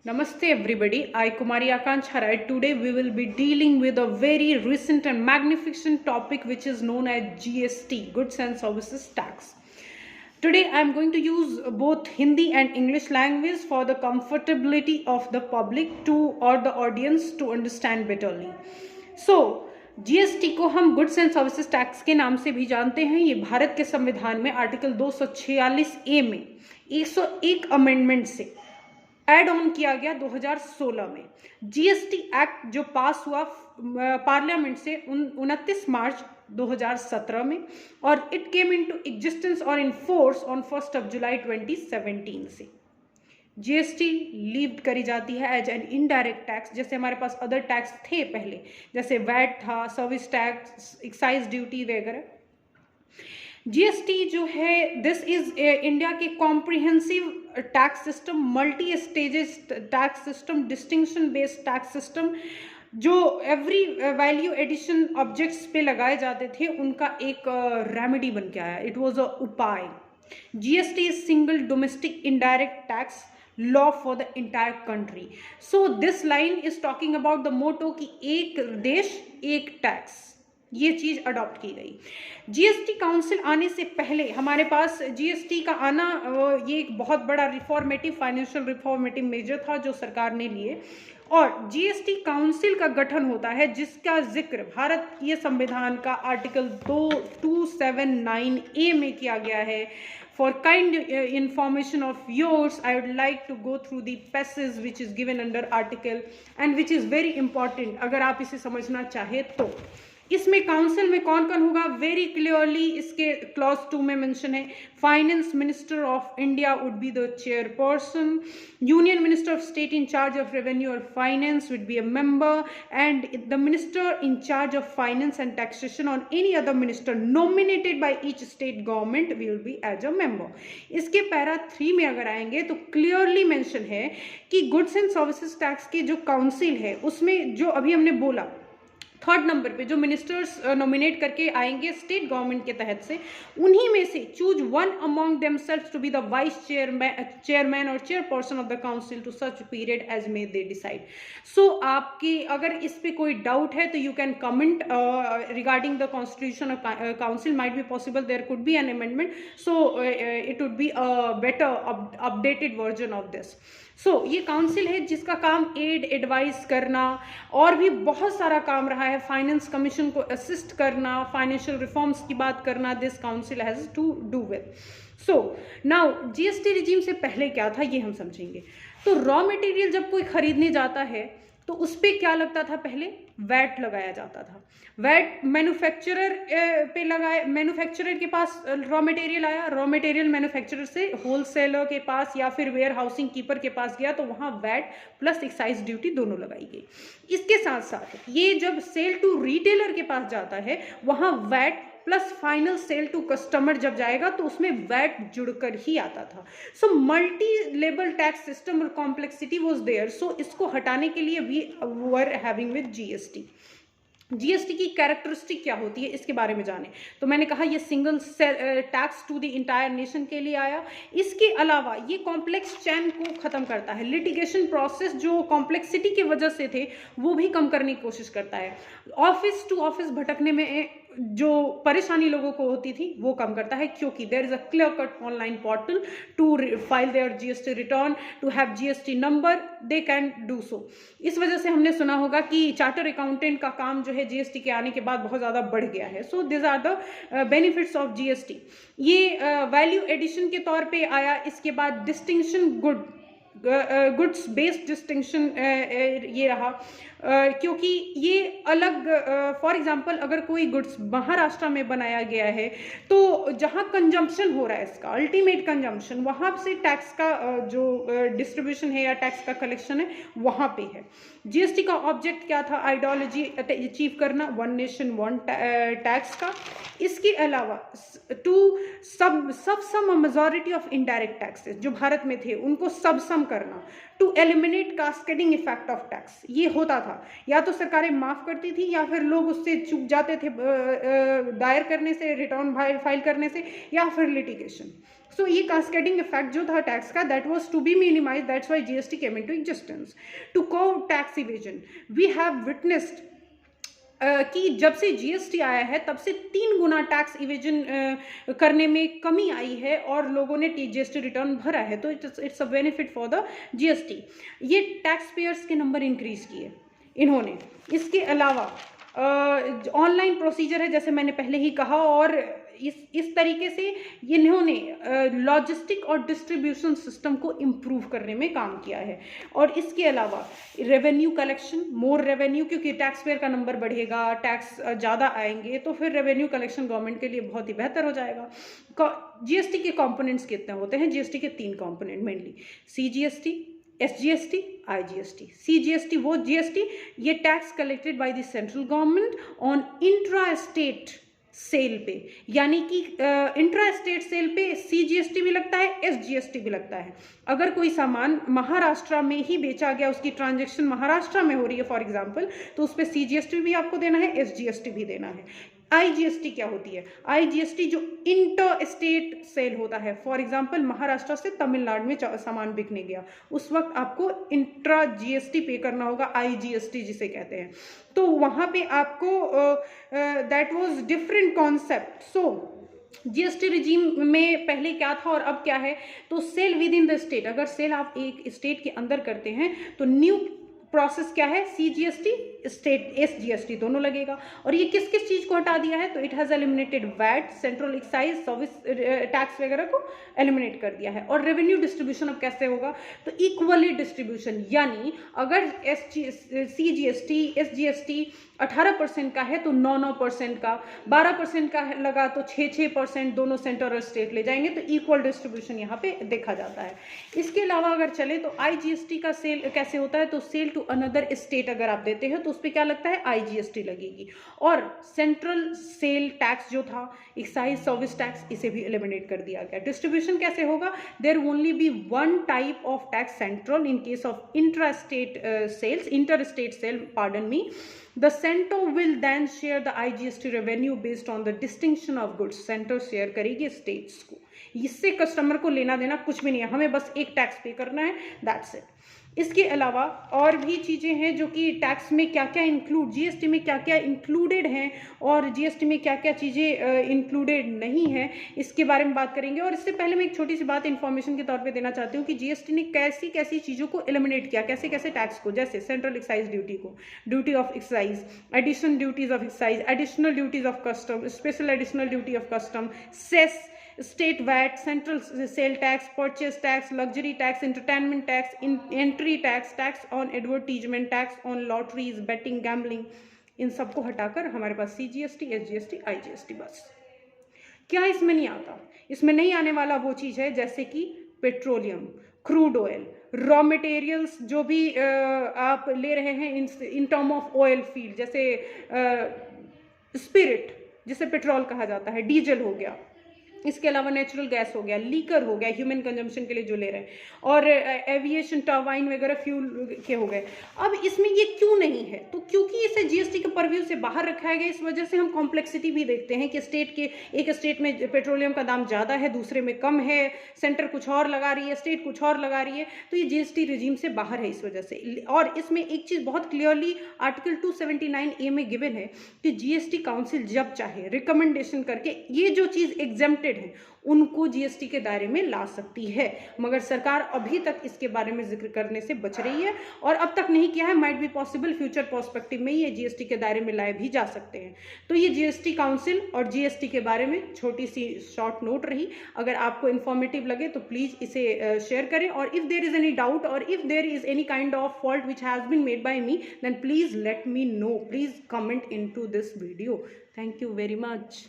Namaste everybody, I Kumari Akanksha. Today we will be dealing with a very recent and magnificent topic which is known as GST, Goods and Services Tax. Today I am going to use both Hindi and English language for the comfortability of the public to or the audience to understand betterly. So GST को हम goods and services tax के नाम से भी जानते हैं। ये भारत के संविधान में आर्टिकल 246A में 101 अमेंडमेंट से ऐड ऑन किया गया 2016 में। जीएसटी एक्ट जो पास हुआ पार्लियामेंट से 29 मार्च 2017 में और इट केम इनटू एग्जिस्टेंस और इन फोर्स ऑन 1 जुलाई 2017 से। जीएसटी लीव करी जाती है एज एन इनडायरेक्ट टैक्स। जैसे हमारे पास अदर टैक्स थे पहले, जैसे वैट था, सर्विस टैक्स, एक्साइज ड्यूटी वगैरह। जीएसटी जो है दिस इज इंडिया के comprehensive tax system, multi stages tax system, distinction based tax system जो एवरी वैल्यू एडिशन ऑब्जेक्ट्स पे लगाए जाते थे उनका एक रेमेडी बन के आया। इट वाज अ उपाय। GST is single domestic indirect tax law for the entire country. So this line is talking about the motto कि एक देश एक टैक्स, ये चीज अडॉप्ट की गई। जीएसटी काउंसिल आने से पहले हमारे पास जीएसटी का आना ये एक बहुत बड़ा रिफॉर्मेटिव, फाइनेंशियल रिफॉर्मेटिव मेजर था जो सरकार ने लिए। और जीएसटी काउंसिल का गठन होता है जिसका जिक्र भारतीय संविधान का आर्टिकल 279A में किया गया है। For kind information of yours, I would like to go through the passage which is given under article and which is very important अगर आप इसे समझना चाहे तो। इसमें काउंसिल में कौन कौन होगा वेरी क्लियरली इसके क्लॉज 2 में मेंशन है। Finance minister of India would be the chairperson, union minister of state in charge of revenue और finance would be a member and the minister in charge of finance and taxation और any other minister nominated by each state government will be as a member. इसके para 3 में अगर आएंगे तो clearly mention है कि goods and services tax की जो काउंसिल है उसमें जो अभी हमने बोला 3rd नंबर पे जो मिनिस्टर्स नॉमिनेट करके आएंगे स्टेट गवर्नमेंट के तहत से, उन्हीं में से choose one among themselves to be the vice chairman और chairperson of the council to such period as may they decide. So आपकी अगर इस पे कोई डाउट है तो you can comment regarding the constitution of council. Might be possible there could be an amendment, so it would be a better updated version of this. So ये council है जिसका काम एड एडवाइस करना और भी बहुत सारा काम रहा है। फाइनेंस कमीशन को असिस्ट करना, फाइनेंशियल रिफॉर्म्स की बात करना, this council has to do with. So now GST regime से पहले क्या था ये हम समझेंगे। तो रॉ मटेरियल जब कोई खरीदने जाता है तो उस पर क्या लगता था, पहले वैट लगाया जाता था। वैट मैन्युफैक्चरर पे लगाए, मैन्युफैक्चरर के पास रॉ मटेरियल आया, रॉ मटेरियल मैन्युफैक्चरर से होलसेलर के पास या फिर वेयर हाउसिंग कीपर के पास गया तो वहाँ वैट प्लस एक्साइज ड्यूटी दोनों लगाई गई। इसके साथ साथ ये जब सेल टू रिटेलर के पास जाता है वहाँ VAT plus final sale to customer जब जाएगा तो उसमें वैट जुड़कर ही आता था। So multi level tax system और कॉम्प्लेक्सिटी वाज देयर। सो इसको हटाने के लिए we were having with GST. GST की कैरेक्टरिस्टिक क्या होती है इसके बारे में जाने तो मैंने कहा ये single tax to the entire nation के लिए आया। इसके अलावा ये कॉम्प्लेक्स चैन को खत्म करता है। लिटिगेशन प्रोसेस जो कॉम्प्लेक्सिटी की वजह से थे वो भी कम करने की कोशिश करता है। ऑफिस टू ऑफिस भटकने में जो परेशानी लोगों को होती थी वो कम करता है क्योंकि there is a clear cut online portal to file their GST return, to have GST number, they can do so. इस वजह से हमने सुना होगा कि चार्टर अकाउंटेंट का काम जो है जीएसटी के आने के बाद बहुत ज़्यादा बढ़ गया है। So this are the benefits of GST. ये वैल्यू एडिशन के तौर पे आया। इसके बाद डिस्टिंक्शन गुड्स बेस्ड डिस्टिंक्शन ये रहा क्योंकि ये अलग, फॉर एग्जांपल अगर कोई गुड्स महाराष्ट्र में बनाया गया है तो जहाँ कंजम्पशन हो रहा है इसका अल्टीमेट कंजम्पशन, वहाँ से टैक्स का जो डिस्ट्रीब्यूशन है या टैक्स का कलेक्शन है वहाँ पे है। जीएसटी का ऑब्जेक्ट क्या था, आइडियोलॉजी अचीव करना, वन नेशन वन टैक्स का। इसके अलावा टू सब मेजॉरिटी ऑफ इनडायरेक्ट टैक्सेस जो भारत में थे उनको सब सक्षम करना, to eliminate cascading effect of tax. ये होता था, या तो सरकारें माफ करती थी या फिर लोग उससे चूक जाते थे दायर करने से, रिटर्न फाइल करने से, या फिर लिटिगेशन। सो ये कास्केडिंग इफेक्ट जो था टैक्स का, that was to be minimize, that's why GST came into existence to curb tax evasion. We have witnessed कि जब से जीएसटी आया है तब से 3 गुना टैक्स इवेजन करने में कमी आई है और लोगों ने जीएसटी रिटर्न भरा है, तो it's a benefit for the GST. ये टैक्स पेयर्स के नंबर इंक्रीज किए इन्होंने। इसके अलावा ऑनलाइन प्रोसीजर है, जैसे मैंने पहले ही कहा, और इस तरीके से इन्होंने लॉजिस्टिक और डिस्ट्रीब्यूशन सिस्टम को इम्प्रूव करने में काम किया है। और इसके अलावा रेवेन्यू कलेक्शन, मोर रेवेन्यू, क्योंकि टैक्स पेयर का नंबर बढ़ेगा, टैक्स ज़्यादा आएंगे, तो फिर रेवेन्यू कलेक्शन गवर्नमेंट के लिए बहुत ही बेहतर हो जाएगा। जीएसटी के कंपोनेंट्स कितने होते हैं? जीएसटी के 3 component mainly, CGST, SGST, IGST. CGST वो जीएसटी, ये tax collected by the central government on intra state sale पे, यानी कि इंट्रा स्टेट सेल पे सीजीएसटी भी लगता है, एसजीएसटी भी लगता है। अगर कोई सामान महाराष्ट्र में ही बेचा गया, उसकी ट्रांजैक्शन महाराष्ट्र में हो रही है फॉर एग्जांपल, तो उस पर सीजीएसटी भी आपको देना है, एसजीएसटी भी देना है। आईजीएसटी क्या होती है? आईजीएसटी जो इंटर स्टेट सेल होता है, फॉर एग्जांपल महाराष्ट्र से तमिलनाडु में सामान बिकने गया, उस वक्त आपको इंट्रा जीएसटी पे करना होगा, आईजीएसटी जिसे कहते हैं। तो वहाँ पे आपको that was different concept. So GST regime में पहले क्या था और अब क्या है? तो sale within the state, अगर सेल आप एक स्टेट के अंदर करते हैं तो न्यू प्रोसेस क्या है? सीजीएसटी, स्टेट एसजीएसटी दोनों लगेगा। और ये किस किस चीज को हटा दिया है? तो it has eliminated VAT, central excise, service tax वगैरह को एलिमिनेट कर दिया है। और रेवेन्यू डिस्ट्रीब्यूशन अब कैसे होगा? तो इक्वली डिस्ट्रीब्यूशन, यानी अगर सीजीएसटी, एसजीएसटी 18% का है तो 9% का, 12% का लगा तो 6% दोनों सेंटर और स्टेट ले जाएंगे, तो इक्वल डिस्ट्रीब्यूशन यहाँ पे देखा जाता है। इसके अलावा अगर चले तो आईजीएसटी का सेल कैसे होता है? तो सेल टू अनदर स्टेट अगर आप देते हैं तो उस पर क्या लगता है? आईजीएसटी लगेगी। और सेंट्रल सेल टैक्स जो था, एक्साइज, सर्विस टैक्स, इसे भी एलिमिनेट कर दिया गया। डिस्ट्रीब्यूशन कैसे होगा? There only be one type of tax central in case of intra state sales, inter state sale, pardon me. The center will then share the IGST revenue based on the distinction of goods. Center share करेगी states को। इससे customer को लेना देना कुछ भी नहीं है, हमें बस एक टैक्स पे करना है, दैट्स इट। इसके अलावा और भी चीज़ें हैं जो कि टैक्स में क्या क्या इंक्लूड, जीएसटी में क्या क्या इंक्लूडेड हैं और जीएसटी में क्या क्या चीज़ें इंक्लूडेड नहीं है, इसके बारे में बात करेंगे। और इससे पहले मैं एक छोटी सी बात इन्फॉर्मेशन के तौर पे देना चाहती हूँ कि जीएसटी ने कैसी कैसी चीज़ों को एलिमिनेट किया, कैसे कैसे टैक्स को, जैसे सेंट्रल एक्साइज ड्यूटी को, duty of excise, additional duties of excise, additional duties of custom, special additional duty of custom, cess, state VAT, central sale tax, purchase tax, luxury tax, entertainment tax, entry tax, tax on advertisement, tax on lotteries, betting, gambling, इन सबको हटाकर हमारे पास CGST, SGST, IGST बस। क्या इसमें नहीं आता? इसमें नहीं आने वाला वो चीज़ है जैसे कि petroleum, crude oil, raw materials जो भी आप ले रहे हैं in term of oil field, जैसे स्पिरिट जिसे पेट्रोल कहा जाता है, डीजल हो गया, इसके अलावा नेचुरल गैस हो गया, लीकर हो गया ह्यूमन कंजम्पशन के लिए जो ले रहे हैं, और एविएशन टर्बाइन वगैरह फ्यूल के हो गए। अब इसमें ये क्यों नहीं है? तो क्योंकि इसे जीएसटी के परव्यू से बाहर रखा गया, इस वजह से हम कॉम्प्लेक्सिटी भी देखते हैं कि स्टेट के एक स्टेट में पेट्रोलियम का दाम ज़्यादा है, दूसरे में कम है, सेंटर कुछ और लगा रही है, स्टेट कुछ और लगा रही है, तो ये जीएसटी रिजीम से बाहर है इस वजह से। और इसमें एक चीज़ बहुत क्लियरली आर्टिकल 279A में गिवन है कि जीएसटी काउंसिल जब चाहे रिकमेंडेशन करके ये जो चीज़ एग्जेम्प्टेड है उनको जीएसटी के दायरे में ला सकती है, मगर सरकार अभी तक इसके बारे में जिक्र करने से बच रही है और अब तक नहीं किया है। Might be possible future perspective में ये जीएसटी के दायरे में लाए भी जा सकते हैं। तो ये जीएसटी काउंसिल और जीएसटी के बारे में छोटी सी शॉर्ट नोट रही। अगर आपको इन्फॉर्मेटिव लगे तो प्लीज इसे शेयर करें, और if there is any doubt और if there is any kind of fault which has been made by me, then please let me know, please comment into this video. Thank you very much.